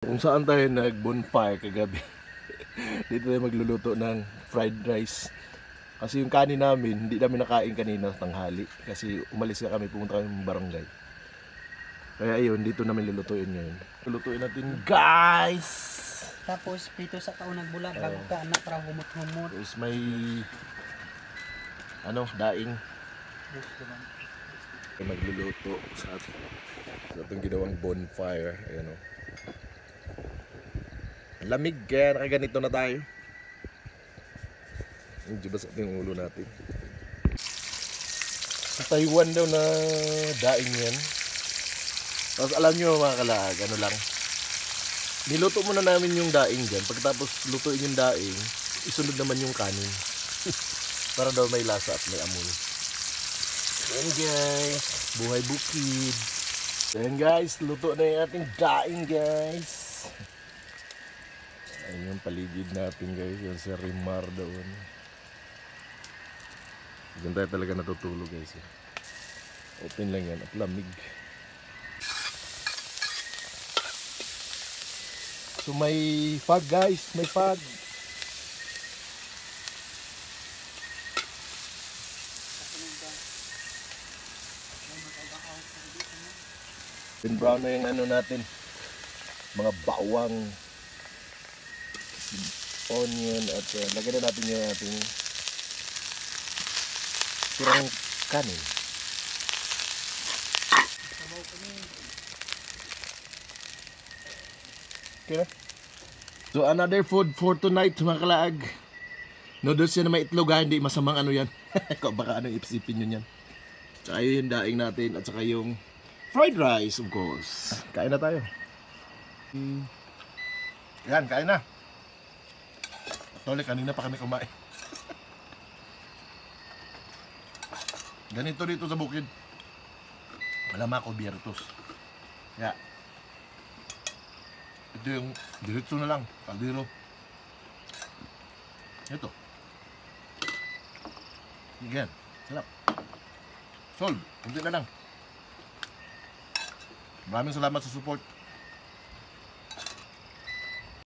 Kung saan tayo nag-bonfire kagabi. Dito tayo magluluto ng fried rice. Kasi yung kanin namin, hindi namin nakain kanina tanghali. Kasi umalis na kami, pumunta kami ng barangay. Kaya ayun, dito namin lulutuin ngayon. Lulutuin natin, guys! Tapos pito sa kaunang bulan bago ka anak para humot-humot. Tapos may daing. Magluluto sa ating ginawang bonfire. Ayan o. Lamig kaya nakaganito na tayo. Medyo basa yung ulo natin. Sa Taiwan daw na daing yan. Tapos alam nyo mga kalag, ano lang, niluto muna namin yung daing dyan. Pagkatapos lutuin yung daing, isunod naman yung kanin. Para daw may lasa at may amoy. Ayan guys, buhay bukid. Ayan guys, luto na yung ating daing guys. Ayan yung paligid natin guys, yung sa Rimar doon. Diyan tayo talaga natutulog guys. Open lang yan at lamig. So may fog guys, may fog. Then brown na yung ano natin, mga bawang, onion at lagyan na natin yung ating tirang kanin. Okay na. So another food for tonight mga kalaag. Noodles yan na may itlog ha, hindi masamang ano yan. Baka anong ipsipin yun yan. Tsaka yung daing natin at saka yung fried rice of course. Kain na tayo. Yan, kain na. Actually, kanina pa kami kumain. Ganito dito sa bukid. Wala mga kubiertos. Kaya, ito yung diretso na lang, kaldero. Ito. Yan, sarap. Solve, hindi na lang. Maraming salamat sa support.